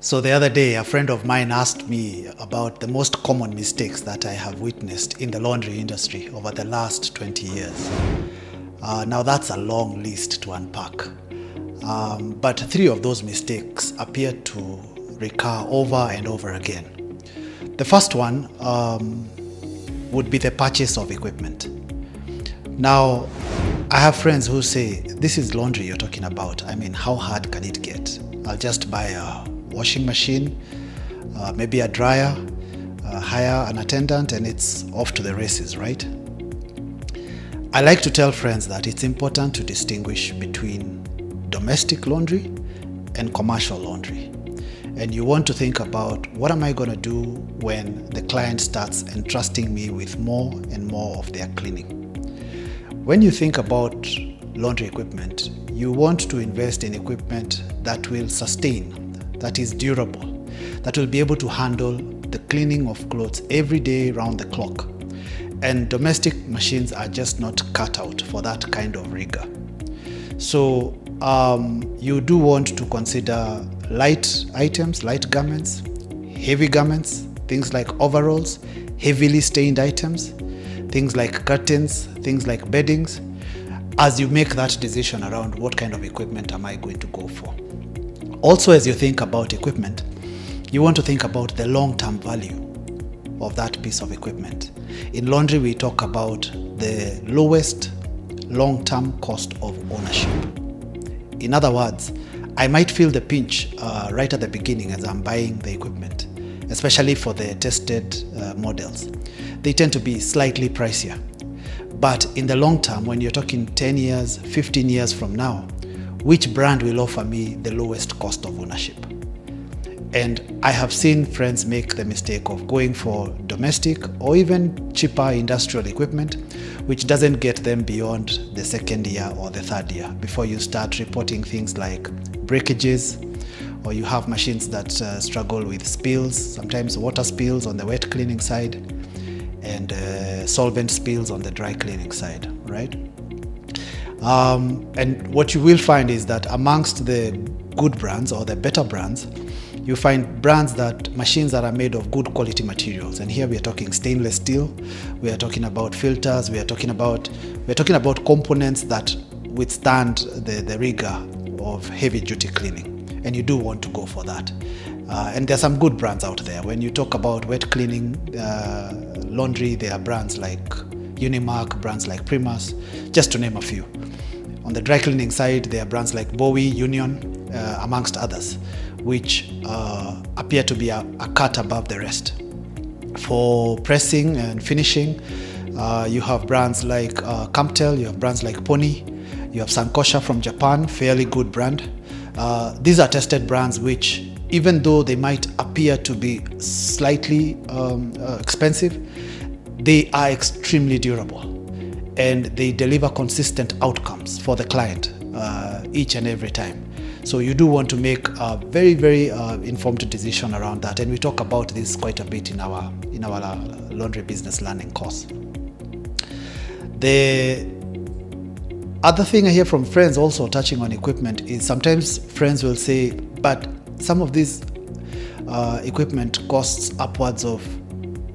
So the other day, a friend of mine asked me about the most common mistakes that I have witnessed in the laundry industry over the last 20 years. Now that's a long list to unpack. But three of those mistakes appear to recur over and over again. The first one would be the purchase of equipment. Now, I have friends who say, this is laundry you're talking about. I mean, how hard can it get? I'll just buy a washing machine, maybe a dryer, hire an attendant, and it's off to the races, right? I like to tell friends that it's important to distinguish between domestic laundry and commercial laundry. And you want to think about, what am I going to do when the client starts entrusting me with more and more of their cleaning? When you think about laundry equipment, you want to invest in equipment that will sustain, that is durable, that will be able to handle the cleaning of clothes every day round the clock. And domestic machines are just not cut out for that kind of rigor. So you do want to consider light items, light garments, heavy garments, things like overalls, heavily stained items, things like curtains, things like beddings, as you make that decision around what kind of equipment am I going to go for. Also, as you think about equipment, you want to think about the long-term value of that piece of equipment. In laundry, we talk about the lowest long-term cost of ownership. In other words, I might feel the pinch right at the beginning as I'm buying the equipment, especially for the tested models. They tend to be slightly pricier. But in the long term, when you're talking 10 years, 15 years from now, which brand will offer me the lowest cost of ownership? And I have seen friends make the mistake of going for domestic or even cheaper industrial equipment, which doesn't get them beyond the second year or the third year before you start reporting things like breakages, or you have machines that struggle with spills, sometimes water spills on the wet cleaning side, and solvent spills on the dry cleaning side, right? And what you will find is that amongst the good brands or the better brands, you find machines that are made of good quality materials. And here we are talking stainless steel, we are talking about filters, we are talking about components that withstand the rigor of heavy duty cleaning. And you do want to go for that. And there are some good brands out there. When you talk about wet cleaning laundry, there are brands like Unimark, brands like Primus, just to name a few. On the dry cleaning side, there are brands like Bowie, Union, amongst others, which appear to be a cut above the rest. For pressing and finishing, you have brands like Camptel, you have brands like Pony, you have Sankosha from Japan, fairly good brand. These are tested brands which, even though they might appear to be slightly expensive, they are extremely durable and they deliver consistent outcomes for the client each and every time. So you do want to make a very, very informed decision around that, and we talk about this quite a bit in our laundry business learning course. The other thing I hear from friends also touching on equipment is sometimes friends will say, but some of these equipment costs upwards of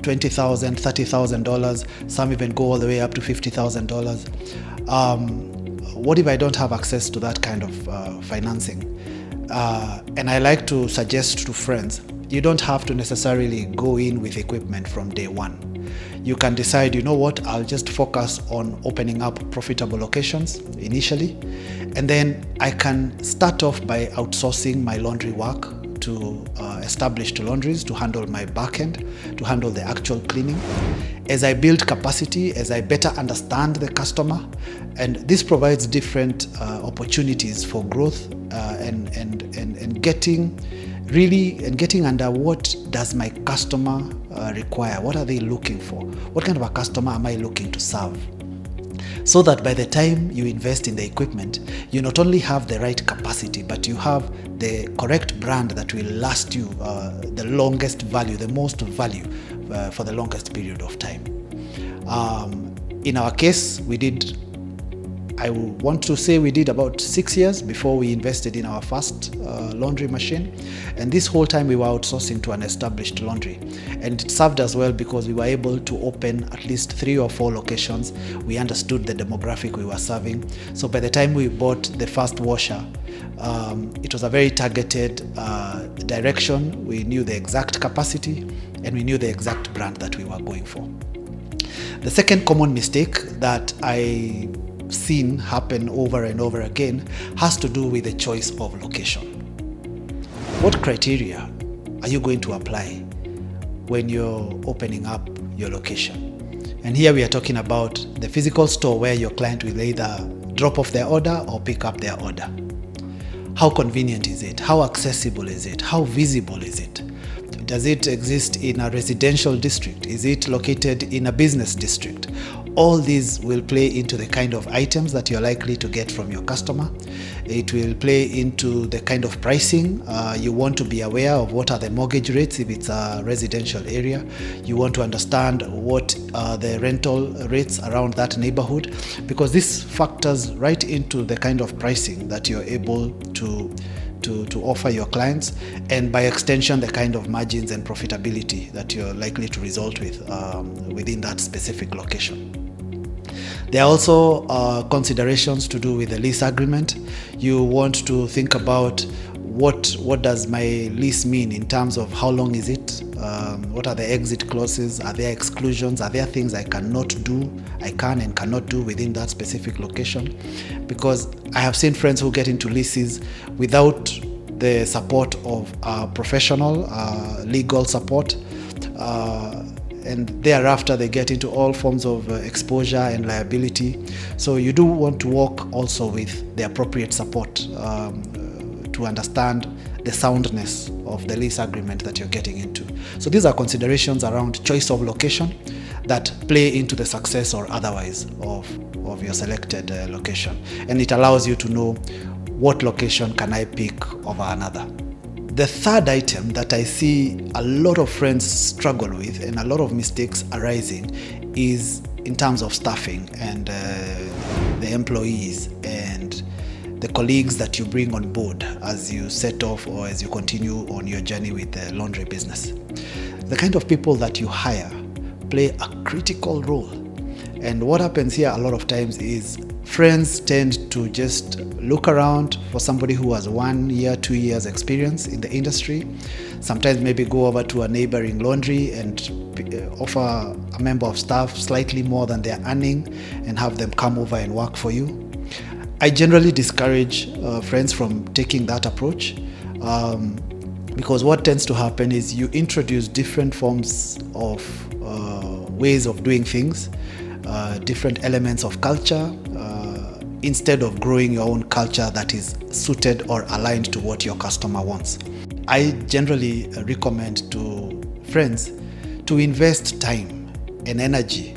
$20,000, $30,000, some even go all the way up to $50,000. What if I don't have access to that kind of financing? And I like to suggest to friends, you don't have to necessarily go in with equipment from day one. You can decide, you know what, I'll just focus on opening up profitable locations initially, and then I can start off by outsourcing my laundry work to established laundries to handle my back end, to handle the actual cleaning. As I build capacity, as I better understand the customer, and this provides different opportunities for growth and getting under what does my customer require, what are they looking for, what kind of a customer am I looking to serve, so that by the time you invest in the equipment, you not only have the right capacity, but you have the correct brand that will last you the longest value, the most value for the longest period of time. In our case, I want to say we did about 6 years before we invested in our first laundry machine. And this whole time we were outsourcing to an established laundry. And it served us well because we were able to open at least 3 or 4 locations. We understood the demographic we were serving. So by the time we bought the first washer, it was a very targeted direction. We knew the exact capacity and we knew the exact brand that we were going for. The second common mistake that I've seen happen over and over again has to do with the choice of location. What criteria are you going to apply when you're opening up your location? And here we are talking about the physical store where your client will either drop off their order or pick up their order. How convenient is it? How accessible is it? How visible is it? Does it exist in a residential district? Is it located in a business district? All these will play into the kind of items that you're likely to get from your customer. It will play into the kind of pricing. You want to be aware of what are the mortgage rates if it's a residential area. You want to understand what are the rental rates around that neighborhood, because this factors right into the kind of pricing that you're able to offer your clients, and by extension the kind of margins and profitability that you're likely to result with within that specific location. There are also considerations to do with the lease agreement. You want to think about what does my lease mean in terms of how long is it, what are the exit clauses, are there exclusions, are there things I can and cannot do within that specific location. Because I have seen friends who get into leases without the support of professional legal support, and thereafter they get into all forms of exposure and liability. So you do want to work also with the appropriate support to understand the soundness of the lease agreement that you're getting into. So these are considerations around choice of location that play into the success or otherwise of your selected location. And it allows you to know what location can I pick over another. The third item that I see a lot of friends struggle with and a lot of mistakes arising is in terms of staffing and the employees and the colleagues that you bring on board as you set off or as you continue on your journey with the laundry business. The kind of people that you hire play a critical role. And what happens here a lot of times is friends tend to just look around for somebody who has 1 year, 2 years experience in the industry. Sometimes maybe go over to a neighboring laundry and offer a member of staff slightly more than they're earning and have them come over and work for you. I generally discourage friends from taking that approach because what tends to happen is you introduce different forms of ways of doing things, different elements of culture, instead of growing your own culture that is suited or aligned to what your customer wants. I generally recommend to friends to invest time and energy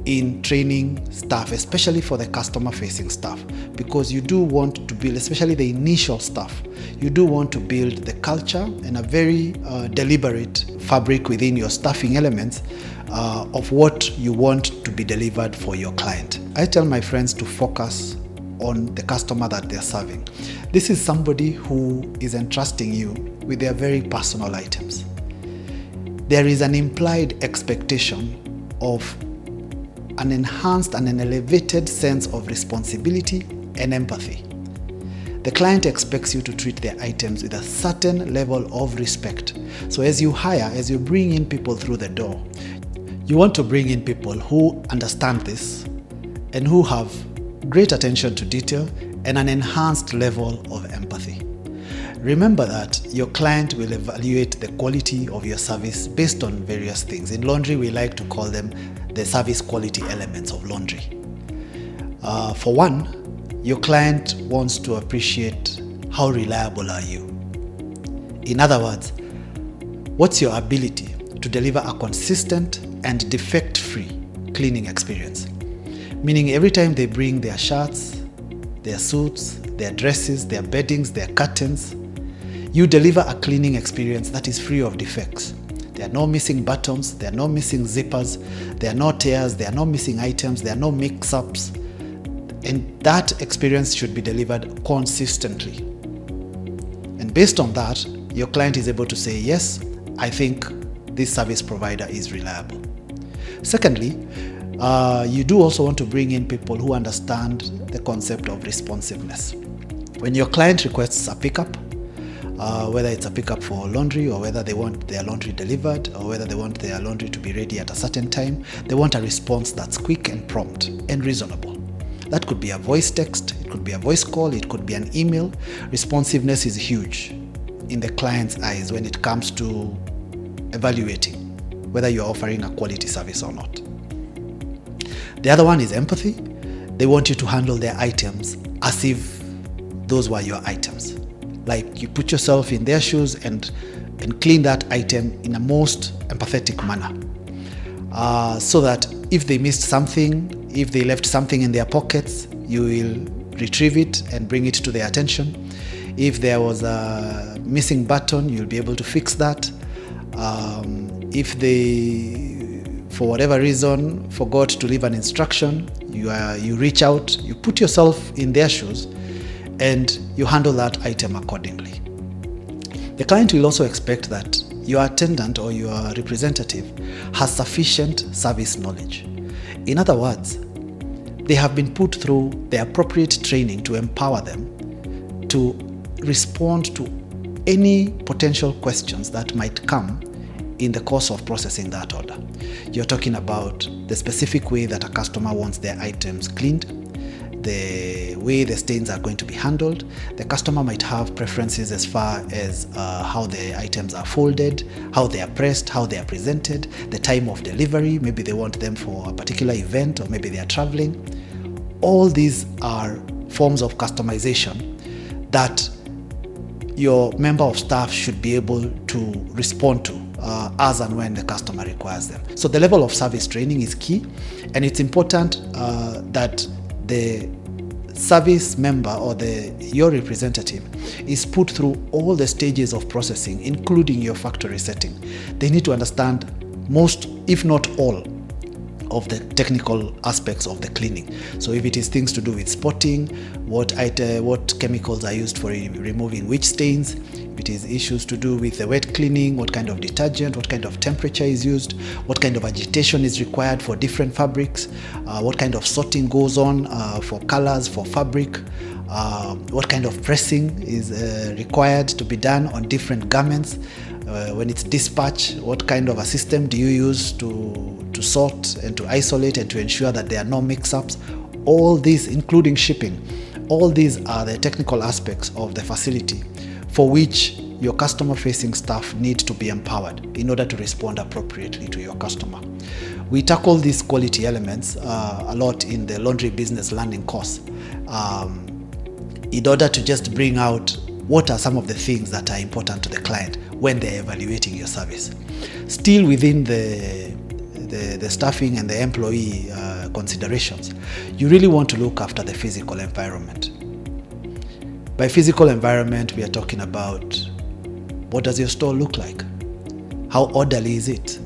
in training staff, especially for the customer-facing staff, because you do want to build, especially the initial staff, you do want to build the culture and a very deliberate fabric within your staffing elements of what you want to be delivered for your client. I tell my friends to focus on the customer that they're serving. This is somebody who is entrusting you with their very personal items. There is an implied expectation of an enhanced and an elevated sense of responsibility and empathy. The client expects you to treat their items with a certain level of respect. So as you hire, as you bring in people through the door, you want to bring in people who understand this and who have great attention to detail and an enhanced level of empathy. Remember that your client will evaluate the quality of your service based on various things. In laundry, we like to call them the service quality elements of laundry. For one, your client wants to appreciate how reliable are you. In other words, what's your ability to deliver a consistent and defect-free cleaning experience? Meaning every time they bring their shirts, their suits, their dresses, their beddings, their curtains, you deliver a cleaning experience that is free of defects. There are no missing buttons, there are no missing zippers, there are no tears, there are no missing items, there are no mix-ups. And that experience should be delivered consistently. And based on that, your client is able to say, yes, I think this service provider is reliable. Secondly, you do also want to bring in people who understand the concept of responsiveness. When your client requests a pickup, whether it's a pickup for laundry, or whether they want their laundry delivered, or whether they want their laundry to be ready at a certain time, they want a response that's quick and prompt and reasonable. That could be a voice text, it could be a voice call, it could be an email. Responsiveness is huge in the client's eyes when it comes to evaluating whether you're offering a quality service or not. The other one is empathy. They want you to handle their items as if those were your items. Like you put yourself in their shoes and clean that item in a most empathetic manner. So that if they missed something, if they left something in their pockets, you will retrieve it and bring it to their attention. If there was a missing button, you'll be able to fix that. If they, for whatever reason, forgot to leave an instruction, you reach out, you put yourself in their shoes, and you handle that item accordingly. The client will also expect that your attendant or your representative has sufficient service knowledge. In other words, they have been put through the appropriate training to empower them to respond to any potential questions that might come in the course of processing that order. You're talking about the specific way that a customer wants their items cleaned, the way the stains are going to be handled. The customer might have preferences as far as how the items are folded, how they are pressed, how they are presented, the time of delivery. Maybe they want them for a particular event, or maybe they are traveling. All these are forms of customization that your member of staff should be able to respond to as and when the customer requires them. So the level of service training is key, and it's important that the service member or your representative is put through all the stages of processing, including your factory setting. They need to understand most, if not all, of the technical aspects of the cleaning. So if it is things to do with spotting, what chemicals are used for removing which stains, if it is issues to do with the wet cleaning, what kind of detergent, what kind of temperature is used, what kind of agitation is required for different fabrics, what kind of sorting goes on for colors, for fabric, what kind of pressing is required to be done on different garments. When it's dispatch, what kind of a system do you use to sort and to isolate and to ensure that there are no mix-ups? All these, including shipping, all these are the technical aspects of the facility for which your customer-facing staff need to be empowered in order to respond appropriately to your customer. We tackle these quality elements a lot in the laundry business learning course in order to just bring out what are some of the things that are important to the client when they're evaluating your service. Still within the staffing and the employee considerations, you really want to look after the physical environment. By physical environment, we are talking about, what does your store look like? How orderly is it?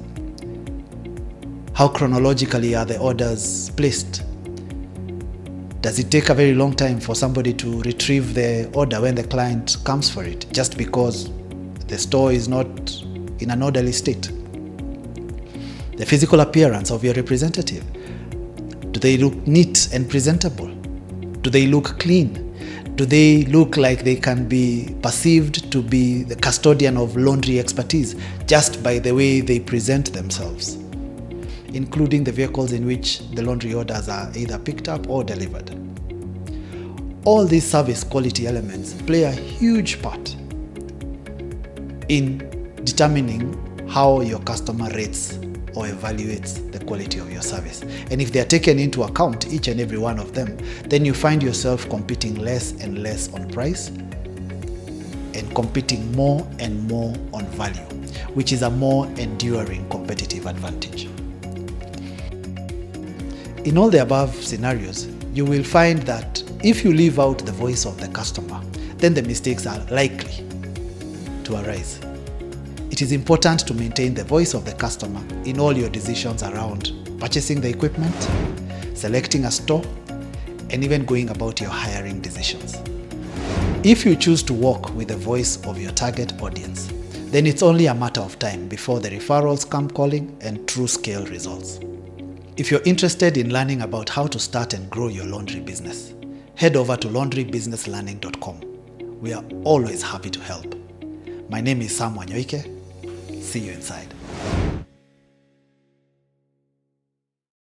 How chronologically are the orders placed? Does it take a very long time for somebody to retrieve the order when the client comes for it, just because the store is not in an orderly state? The physical appearance of your representative. Do they look neat and presentable? Do they look clean? Do they look like they can be perceived to be the custodian of laundry expertise just by the way they present themselves, including the vehicles in which the laundry orders are either picked up or delivered? All these service quality elements play a huge part in determining how your customer rates or evaluates the quality of your service. And if they are taken into account, each and every one of them, then you find yourself competing less and less on price and competing more and more on value, which is a more enduring competitive advantage. In all the above scenarios, you will find that if you leave out the voice of the customer, then the mistakes are likely to arise. It is important to maintain the voice of the customer in all your decisions around purchasing the equipment, selecting a store, and even going about your hiring decisions. If you choose to walk with the voice of your target audience, then it's only a matter of time before the referrals come calling and true scale results. If you're interested in learning about how to start and grow your laundry business, head over to laundrybusinesslearning.com. We are always happy to help. My name is Sam Wanyoike. See you inside.